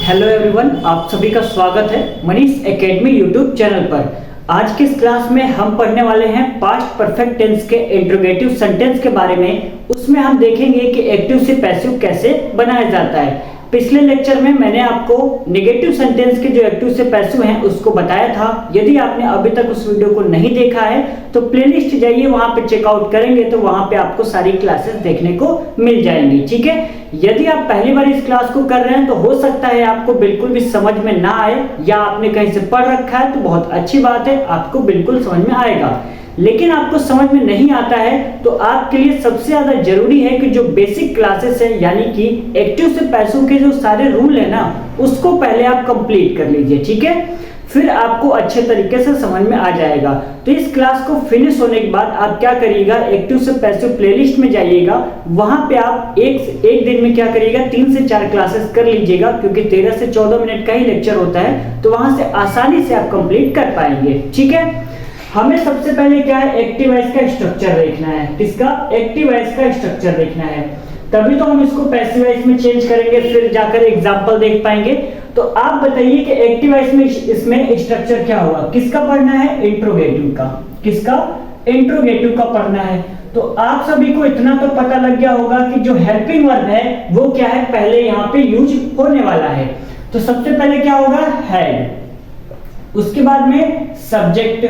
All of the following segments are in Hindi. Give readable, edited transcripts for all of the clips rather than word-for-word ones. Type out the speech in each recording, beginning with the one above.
हेलो एवरीवन, आप सभी का स्वागत है मनीष एकेडमी यूट्यूब चैनल पर। आज की इस क्लास में हम पढ़ने वाले हैं पास्ट परफेक्ट टेंस के इंट्रोगेटिव सेंटेंस के बारे में। उसमें हम देखेंगे कि एक्टिव से पैसिव कैसे बनाया जाता है। पिछले लेक्चर में मैंने आपको नेगेटिव सेंटेंस के जो एक्टिव से पैसिव हैं उसको बताया था। यदि आपने अभी तक उस वीडियो को नहीं देखा है तो प्लेलिस्ट जाइए, वहां पे चेकआउट करेंगे तो वहां पे आपको सारी क्लासेस देखने को मिल जाएंगी। ठीक है, यदि आप पहली बार इस क्लास को कर रहे हैं तो हो सकता है आपको बिल्कुल भी समझ में ना आए, या आपने कहीं से पढ़ रखा है तो बहुत अच्छी बात है, आपको बिल्कुल समझ में आएगा। लेकिन आपको समझ में नहीं आता है तो आपके लिए सबसे ज्यादा जरूरी है कि जो बेसिक क्लासेस है, यानी कि एक्टिव से पैसिव के जो सारे रूल है ना, उसको पहले आप कंप्लीट कर लीजिए। ठीक है, फिर आपको अच्छे तरीके से समझ में आ जाएगा। तो इस क्लास को फिनिश होने के बाद आप क्या करिएगा, एक्टिव से पैसिव प्लेलिस्ट में जाइएगा। वहां पे आप एक दिन में क्या करिएगा, 3 से 4 क्लासेस कर लीजिएगा, क्योंकि 13 से 14 मिनट का ही लेक्चर होता है, तो वहां से आसानी से आप कंप्लीट कर पाएंगे। ठीक है, हमें सबसे पहले क्या है, एक्टिव वॉइस का स्ट्रक्चर देखना है। किसका? एक्टिव वॉइस का स्ट्रक्चर देखना है, तभी तो हम इसको पैसिव वॉइस में चेंज करेंगे, फिर जाकर एग्जांपल देख पाएंगे। तो आप बताइए कि एक्टिव वॉइस में इसमें स्ट्रक्चर क्या होगा, किसका पढ़ना है? इंट्रोगेटिव का। किसका? इंट्रोगेटिव का पढ़ना है। तो आप सभी को इतना तो पता लग गया होगा कि जो हेल्पिंग वर्ब है वो क्या है, पहले यहाँ पे यूज होने वाला है। तो सबसे पहले क्या होगा, हैड, उसके बाद में सब्जेक्ट,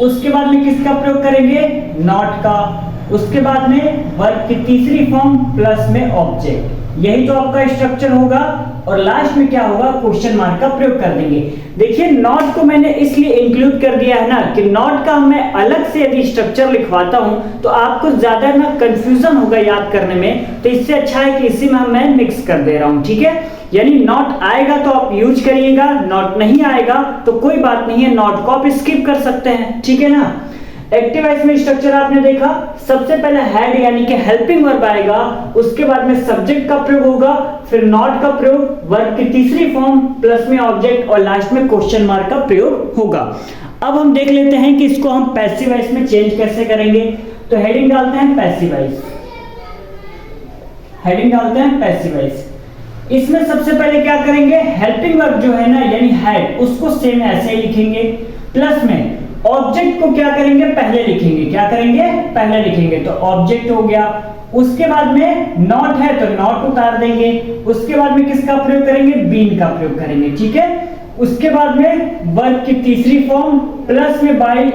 उसके बाद में किसका प्रयोग करेंगे, नॉट का, उसके बाद में वर्ब की तीसरी फॉर्म प्लस में ऑब्जेक्ट। यही तो आपका स्ट्रक्चर होगा, और लास्ट में क्या होगा, क्वेश्चन मार्क का प्रयोग कर देंगे। देखिए, नॉट को मैंने इसलिए इंक्लूड कर दिया है ना कि नॉट का मैं अलग से यदि स्ट्रक्चर लिखवाता हूं तो आपको ज्यादा ना कंफ्यूजन होगा याद करने में, तो इससे अच्छा है कि इसी में मैं मिक्स कर दे रहा हूं। ठीक है, यानी नॉट आएगा तो आप यूज करिएगा, नॉट नहीं आएगा तो कोई बात नहीं है, नॉट को आप स्किप कर सकते हैं। ठीक है ना। एक्टिव वॉइस में स्ट्रक्चर आपने देखा, सबसे पहले हैड यानी कि हेल्पिंग वर्ब आएगा, उसके बाद में सब्जेक्ट का प्रयोग होगा, फिर नॉट का प्रयोग, वर्ब की तीसरी फॉर्म प्लस में ऑब्जेक्ट, और लास्ट में क्वेश्चन मार्क का प्रयोग होगा। अब हम देख लेते हैं कि इसको हम पैसिव वॉइस में चेंज कैसे करेंगे। तो हेडिंग डालते हैं पैसिव वॉइस, हेडिंग डालते हैं पैसिव वॉइस। इसमें सबसे पहले क्या करेंगे, हेल्पिंग वर्ब जो है ना यानी हैड, उसको सेम ऐसे ही लिखेंगे, प्लस में ऑब्जेक्ट को क्या करेंगे, पहले लिखेंगे। क्या करेंगे, पहले लिखेंगे, तो ऑब्जेक्ट हो गया। उसके बाद में नॉट है तो नॉट उतार देंगे, उसके बाद में किसका प्रयोग करेंगे, बीन का प्रयोग करेंगे। ठीक है, उसके बाद में वर्ब की तीसरी फॉर्म प्लस में बाय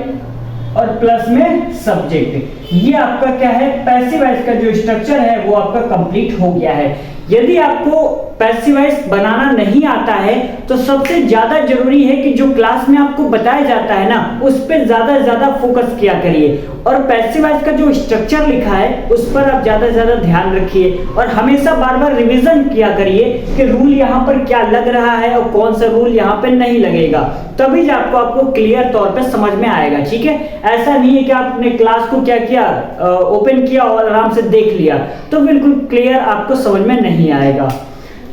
और प्लस में सब्जेक्ट। ये आपका क्या है, पैसिव वॉइस का जो स्ट्रक्चर है वो आपका कंप्लीट हो गया है। यदि आपको पैसिव वॉइस बनाना नहीं आता है तो सबसे ज्यादा जरूरी है कि जो क्लास में आपको बताया जाता है ना, उस पर ज्यादा फोकस किया करिए, और पैसिव वॉइस का जो स्ट्रक्चर लिखा है उस पर आप ज्यादा ध्यान रखिए, और हमेशा बार रिवीजन किया करिए कि रूल यहाँ पर क्या लग रहा है और कौन सा रूल यहाँ पे नहीं लगेगा, तभी आपको क्लियर तौर पे समझ में आएगा। ठीक है, ऐसा नहीं है कि आपने क्लास को क्या किया, ओपन किया और आराम से देख लिया तो बिल्कुल क्लियर आपको समझ में नहीं आएगा।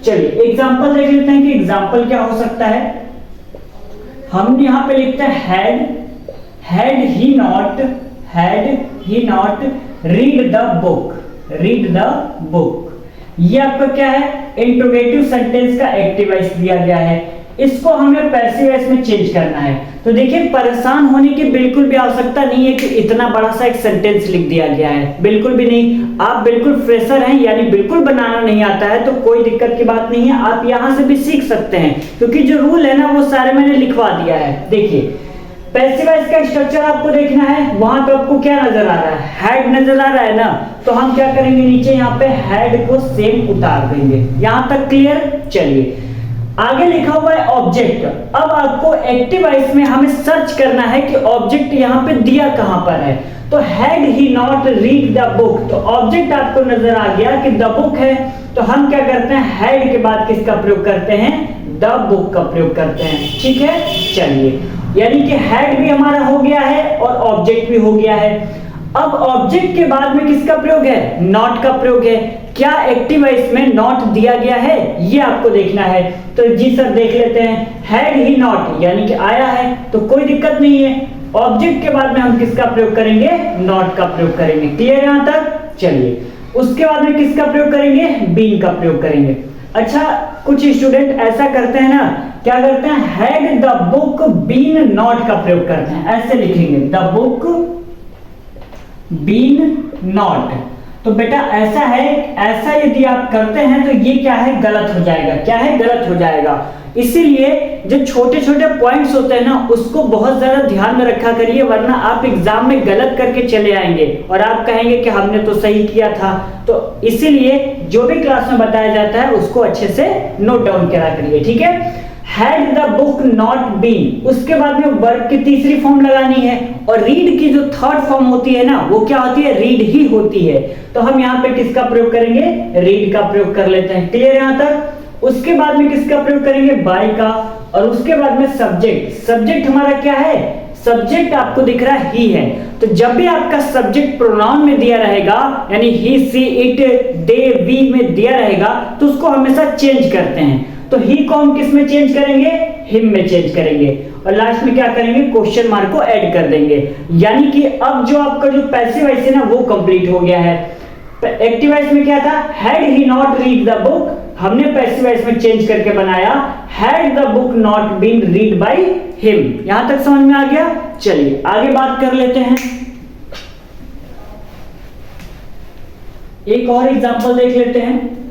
चलिए एग्जांपल देख लेते हैं कि एग्जांपल क्या हो सकता है। हम यहाँ पे लिखते हैं had he not read the book. ये आपका क्या है, इंट्रोगेटिव सेंटेंस का एक्टिव वॉइस दिया गया है, इसको हमें पैसिव वॉइस में चेंज करना है। तो देखिए, परेशान होने की बिल्कुल भी आवश्यकता नहीं है कि इतना बड़ा सा एक सेंटेंस लिख दिया गया है, बिल्कुल भी नहीं। आप बिल्कुल फ्रेशर हैं, यानी बिल्कुल बनाना नहीं आता है तो कोई दिक्कत की बात नहीं है, आप यहां से भी सीख सकते हैं, क्योंकि जो रूल है ना वो सारे मैंने लिखवा दिया है। देखिए, पैसिव वॉइस का स्ट्रक्चर आपको देखना है, वहां पे आपको क्या नजर आ रहा है, हैड नजर आ रहा है ना, तो हम क्या करेंगे, नीचे यहाँ पे हैड को सेम उतार देंगे। यहां तक क्लियर? चलिए आगे लिखा हुआ है ऑब्जेक्ट। अब आपको एक्टिव वॉइस में हमें सर्च करना है कि ऑब्जेक्ट यहाँ पे दिया कहां पर है। तो had he not read the book, तो ऑब्जेक्ट आपको नजर आ गया कि द बुक है, तो हम क्या करते हैं, हैड के बाद किसका प्रयोग करते हैं, द बुक का प्रयोग करते हैं। ठीक है, चलिए यानी कि हैड भी हमारा हो गया है और ऑब्जेक्ट भी हो गया है। अब ऑब्जेक्ट के बाद में किसका प्रयोग है, नॉट का प्रयोग है। क्या एक्टिव वॉइस में नॉट दिया गया है, ये आपको देखना है। तो जी सर देख लेते हैं, हैड ही नॉट यानी कि आया है तो कोई दिक्कत नहीं है। ऑब्जेक्ट के बाद में हम किसका प्रयोग करेंगे, नॉट का प्रयोग करेंगे। क्लियर यहां तक? चलिए उसके बाद में किसका प्रयोग करेंगे, बीन का प्रयोग करेंगे। अच्छा कुछ स्टूडेंट ऐसा करते हैं ना, क्या करते हैं, had the book been not का प्रयोग करते हैं, ऐसे लिखेंगे द बुक बीन नॉट। तो बेटा ऐसा है, ऐसा यदि आप करते हैं तो ये क्या है, गलत हो जाएगा, क्या है, गलत हो जाएगा। इसीलिए जो छोटे छोटे पॉइंट्स होते हैं ना उसको बहुत ज्यादा ध्यान में रखा करिए, वरना आप एग्जाम में गलत करके चले आएंगे और आप कहेंगे कि हमने तो सही किया था। तो इसीलिए जो भी क्लास में बताया जाता है उसको अच्छे से नोट डाउन करा करिए, ठीक है। Had the book not been, उसके बाद में वर्ब की तीसरी फॉर्म लगानी है, और रीड की जो थर्ड फॉर्म होती है ना वो क्या होती है, रीड ही होती है। तो हम यहाँ पे किसका प्रयोग करेंगे, रीड का प्रयोग कर लेते हैं, क्लियर यहाँ तक। उसके बाद में किसका प्रयोग करेंगे, बाय का, और उसके बाद में सब्जेक्ट। सब्जेक्ट हमारा क्या है, सब्जेक्ट आपको दिख रहा ही है। तो जब भी आपका सब्जेक्ट प्रोनाउन में दिया रहेगा, यानी ही, सी, इट, दे, वी में दिया रहेगा, तो उसको हमेशा चेंज करते हैं। तो ही को हम किस में चेंज करेंगे, हिम में चेंज करेंगे, और लास्ट में क्या करेंगे, क्वेश्चन मार्क को ऐड कर देंगे। यानी कि अब जो आपका जो पैसिव वॉइस है ना वो कंप्लीट हो गया है। एक्टिव वॉइस में क्या था, had he not read the book, हमने पैसिव वॉइस में चेंज करके बनाया had the book not been read by him. यहां तक समझ में आ गया। चलिए आगे बात कर लेते हैं, एक और एग्जांपल देख लेते हैं।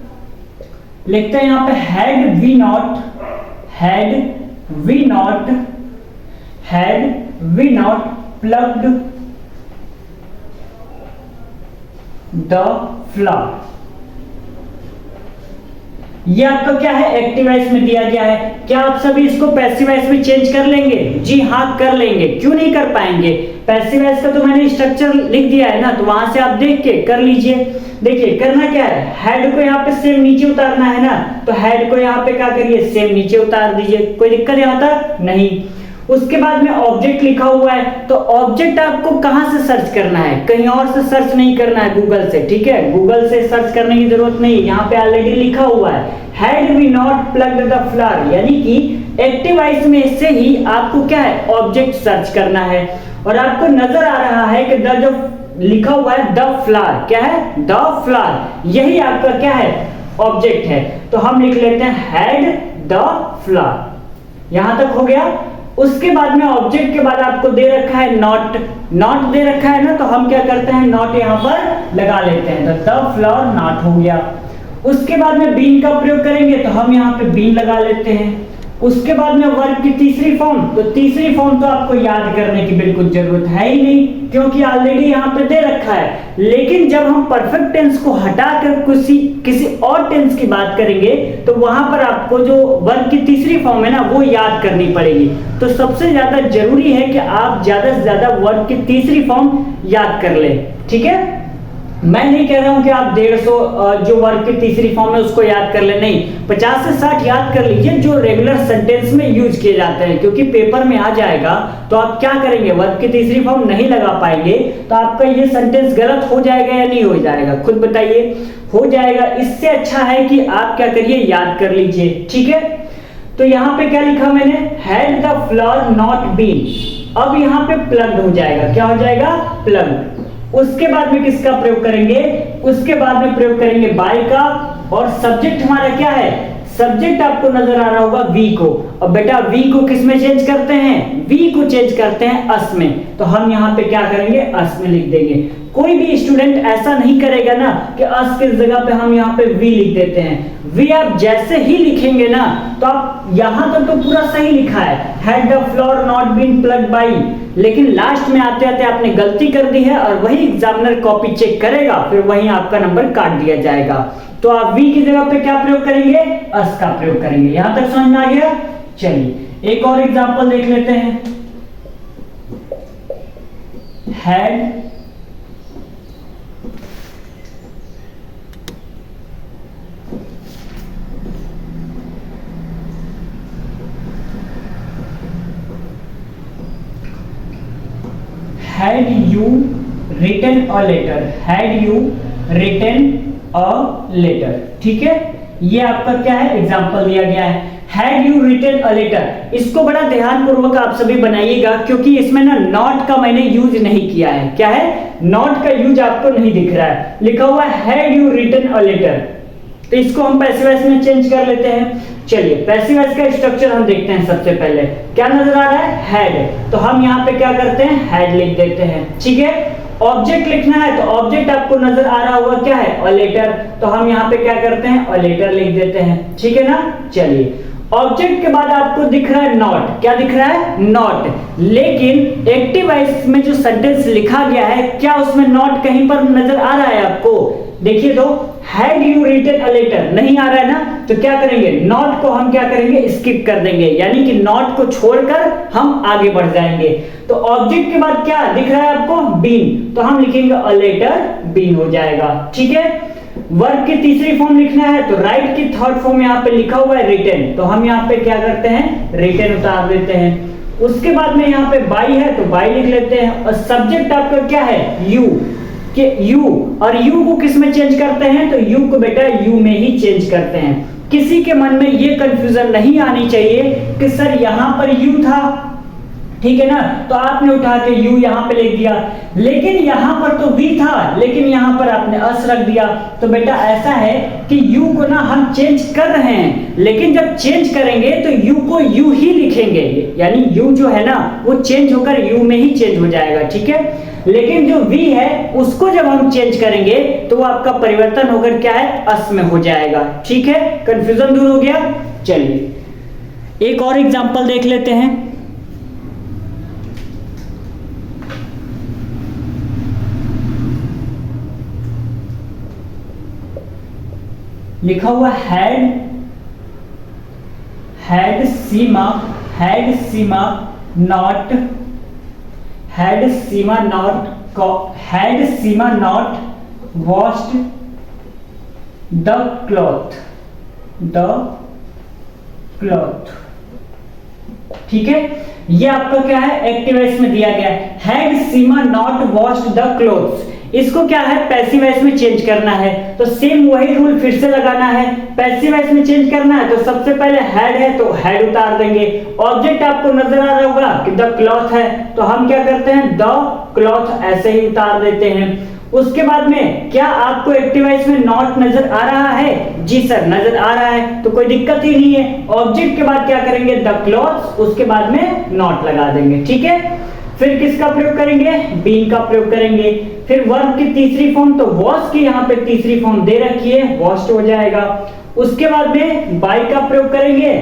लिखते हैं यहां पे had we not, had we not, had we not plugged the flower. ये आपका क्या है, एक्टिव वॉइस में दिया गया है। क्या आप सभी इसको पैसिव वॉइस में चेंज कर लेंगे, जी हाँ कर लेंगे। क्यों नहीं कर पाएंगे, पैसिव वॉइस का तो मैंने स्ट्रक्चर लिख दिया है ना, तो वहां से आप देख के कर लीजिए। देखिए करना क्या है, हेड को यहाँ पे सेम नीचे उतारना है ना, तो हेड को यहाँ पे क्या करिए, सेम नीचे उतार दीजिए, कोई दिक्कत यहाँ तक नहीं। उसके बाद में ऑब्जेक्ट लिखा हुआ है, तो ऑब्जेक्ट आपको कहां से सर्च करना है, कहीं और से सर्च नहीं करना है, गूगल से, ठीक है। गूगल से सर्च करने की जरूरत नहीं, यहाँ पे ऑलरेडी लिखा हुआ है had we not plugged the flower, यानी कि एक्टिव वॉइस में से ही आपको क्या है, ऑब्जेक्ट सर्च करना है। और आपको नजर आ रहा है कि द जो लिखा हुआ है द फ्लावर, क्या है, द फ्लावर, यही आपका क्या है, ऑब्जेक्ट है। तो हम लिख लेते हैं हैड द फ्लावर। यहां तक हो गया। उसके बाद में ऑब्जेक्ट के बाद आपको दे रखा है नॉट, नॉट दे रखा है ना, तो हम क्या करते हैं, नॉट यहां पर लगा लेते हैं, तो द फ्लावर नॉट हो गया। उसके बाद में बीन का प्रयोग करेंगे, तो हम यहाँ पे बीन लगा लेते हैं। उसके बाद में वर्ब की तीसरी फॉर्म, तो तीसरी फॉर्म तो आपको याद करने की बिल्कुल जरूरत है ही नहीं, क्योंकि ऑलरेडी यहाँ पे दे रखा है। लेकिन जब हम परफेक्ट टेंस को हटाकर किसी और टेंस की बात करेंगे, तो वहां पर आपको जो वर्ब की तीसरी फॉर्म है ना वो याद करनी पड़ेगी। तो सबसे ज्यादा जरूरी है कि आप ज्यादा से ज्यादा वर्ब की तीसरी फॉर्म याद कर ले, ठीक है। मैं नहीं कह रहा हूं कि आप 150 जो वर्ब की तीसरी फॉर्म है उसको याद कर ले, नहीं, 50 से 60 याद कर लीजिए जो रेगुलर सेंटेंस में यूज किए जाते हैं, क्योंकि पेपर में आ जाएगा तो आप क्या करेंगे, वर्ब की तीसरी फॉर्म नहीं लगा पाएंगे तो आपका ये सेंटेंस गलत हो जाएगा या नहीं हो जाएगा, खुद बताइए। हो जाएगा। इससे अच्छा है कि आप क्या करिए, याद कर लीजिए, ठीक है। तो यहाँ पे क्या लिखा मैंने, had the flower not been, अब यहाँ पे प्लग्ड हो जाएगा, क्या हो जाएगा, प्लग्ड। उसके बाद में किसका प्रयोग करेंगे, उसके बाद में प्रयोग करेंगे बाय का, और सब्जेक्ट हमारा क्या है, सब्जेक्ट आपको नजर आ रहा होगा वी को। अब बेटा वी को किस में चेंज करते हैं, वी को चेंज करते हैं अस में, तो हम यहाँ पे क्या करेंगे, अस में लिख देंगे। कोई भी स्टूडेंट ऐसा नहीं करेगा ना कि अस की जगह पे हम यहाँ पे वी लिख देते हैं। वी आप जैसे ही लिखेंगे ना, तो आप यहां तक तो पूरा सही लिखा है, had the flower not been plugged by, लेकिन लास्ट में आते आते आपने गलती कर दी है, और वही एग्जामिनर कॉपी चेक करेगा, फिर वही आपका नंबर काट दिया जाएगा। तो आप वी की जगह पे क्या प्रयोग करेंगे, अस का प्रयोग करेंगे। यहां तक समझ में आ गया। चलिए एक और एग्जांपल देख लेते हैं। Had had you written a letter, had you written a letter, ठीक है। ये आपका क्या है, एग्जाम्पल दिया गया है, had you written a letter। इसको बड़ा ध्यान पूर्वक आप सभी बनाइएगा, क्योंकि इसमें ना नॉट का मैंने यूज नहीं किया है। क्या है, नॉट का यूज आपको नहीं दिख रहा है, लिखा हुआ है had you written a letter। तो इसको हम पैसिव वॉइस में चेंज कर लेते हैं। चलिए पैसिव वॉइस का स्ट्रक्चर हम देखते हैं। सबसे पहले क्या नजर आ रहा है, हेड, तो हम यहाँ पे क्या करते हैं, हेड लिख देते हैं। ठीक है, ऑब्जेक्ट लिखना है तो ऑब्जेक्ट आपको नजर आ रहा होगा क्या है, अ लेटर, तो हम यहाँ पे क्या करते हैं, अ लेटर लिख देते हैं। ठीक है ना। चलिए ऑब्जेक्ट के बाद आपको दिख रहा है नॉट, क्या दिख रहा है, नॉट, लेकिन एक्टिव वॉइस में जो सेंटेंस लिखा गया है क्या उसमें नॉट कहीं पर नजर आ रहा है आपको, देखिए तो had you written a letter, नहीं आ रहा है ना, तो क्या करेंगे, नॉट को हम क्या करेंगे, स्किप कर देंगे, यानी कि नॉट को छोड़कर हम आगे बढ़ जाएंगे। तो ऑब्जेक्ट के बाद क्या दिख रहा है आपको, बीन, तो हम लिखेंगे अ लेटर बीन हो जाएगा। ठीक है, वर्ब की तीसरी फॉर्म लिखना है तो राइट की थर्ड फॉर्म यहाँ पे लिखा हुआ है रिटन, तो हम यहाँ पे क्या करते हैं, रिटन उतार देते हैं। उसके बाद में यहाँ पे बाई है तो बाई लिख लेते हैं, और सब्जेक्ट आपका क्या है, यू, कि यू, और यू को किस में चेंज करते हैं, तो यू को बेटा यू में ही चेंज करते हैं। किसी के मन में ये कंफ्यूजन नहीं आनी चाहिए कि सर यहाँ पर यू था, ठीक है ना, तो आपने उठा के यू यहाँ पे लिख दिया, लेकिन यहाँ पर तो वी था, लेकिन यहाँ पर आपने अस रख दिया। तो बेटा ऐसा है कि यू को ना हम चेंज कर रहे हैं, लेकिन जब चेंज करेंगे तो यू को यू ही लिखेंगे, यानी यू जो है ना वो चेंज होकर यू में ही चेंज हो जाएगा। ठीक है, लेकिन जो वी है उसको जब हम चेंज करेंगे तो वो आपका परिवर्तन होकर क्या है, अस में हो जाएगा। ठीक है, कंफ्यूजन दूर हो गया। चलिए एक और एग्जांपल देख लेते हैं। लिखा हुआ had, had Seema, had Seema not, had Seema not, had Seema not washed the cloth, the cloth. ठीक है, ये आपका क्या है, एक्टिव वॉइस में दिया गया है, had Seema not washed the clothes. इसको क्या है, पैसिव वॉइस में चेंज करना है, तो सेम वही रूल फिर से लगाना है। पैसिव वॉइस में चेंज करना है तो सबसे पहले हेड है तो हेड उतार देंगे, ऑब्जेक्ट आपको नजर आ रहा होगा कि द क्लॉथ है, तो हम क्या करते हैं, द क्लॉथ ऐसे ही उतार देते हैं। उसके बाद में क्या आपको एक्टिव वॉइस में नॉट नजर आ रहा है, जी सर नजर आ रहा है, तो कोई दिक्कत ही नहीं है। ऑब्जेक्ट के बाद क्या करेंगे, द क्लॉथ्स, उसके बाद में नॉट लगा देंगे। ठीक है, फिर किसका प्रयोग करेंगे, बीन का प्रयोग करेंगे। फिर वर्ब की तीसरी फॉर्म, तो वॉश की यहाँ पे तीसरी फॉर्म दे रखी है, वॉश्ड हो जाएगा। उसके बाद में बाई का प्रयोग करेंगे,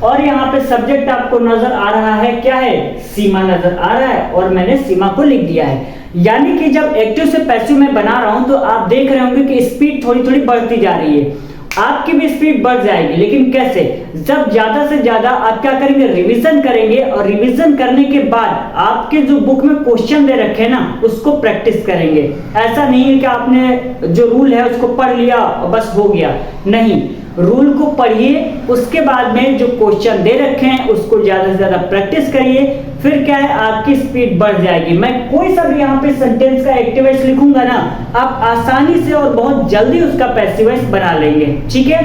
और यहाँ पे सब्जेक्ट आपको नजर आ रहा है क्या है, सीमा नजर आ रहा है, और मैंने सीमा को लिख दिया है। यानी कि जब एक्टिव से पैसिव में बना रहा हूं तो आप देख रहे होंगे कि स्पीड थोड़ी थोड़ी बढ़ती जा रही है, आपकी भी स्पीड बढ़ जाएगी। लेकिन कैसे, जब ज्यादा से ज्यादा आप क्या करेंगे, रिवीजन करेंगे, और रिवीजन करने के बाद आपके जो बुक में क्वेश्चन दे रखे हैं ना उसको प्रैक्टिस करेंगे। ऐसा नहीं है कि आपने जो रूल है उसको पढ़ लिया और बस हो गया, नहीं, रूल को पढ़िए, उसके बाद में जो क्वेश्चन दे रखे हैं उसको ज्यादा से ज्यादा प्रैक्टिस करिए, फिर क्या है, आपकी स्पीड बढ़ जाएगी। मैं कोई सा भी यहाँ पे सेंटेंस का एक्टिव वॉइस लिखूंगा ना, आप आसानी से और बहुत जल्दी उसका पैसिव वॉइस बना लेंगे। ठीक है,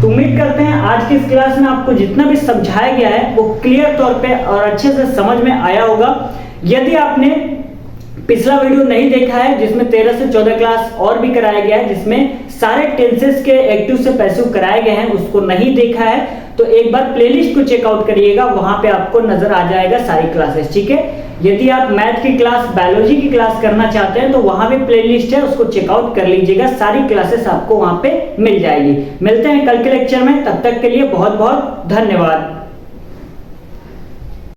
तो उम्मीद करते हैं आज की इस क्लास में आपको जितना भी समझाया गया है वो क्लियर तौर पे और अच्छे से समझ में आया होगा। यदि आपने पिछला वीडियो नहीं देखा है जिसमें 13 से 14 क्लास और भी कराया गया है, जिसमें सारे टेंसेस के एक्टिव से पैसिव कराए गए हैं, उसको नहीं देखा है तो एक बार प्लेलिस्ट को चेकआउट करिएगा, वहां पे आपको नजर आ जाएगा सारी क्लासेस। ठीक है, यदि आप मैथ की क्लास, बायोलॉजी की क्लास करना चाहते हैं तो वहां पे प्लेलिस्ट है, उसको चेकआउट कर लीजिएगा, सारी क्लासेस आपको वहां पे मिल जाएगी। मिलते हैं कल के लेक्चर में, तब तक के लिए बहुत बहुत धन्यवाद।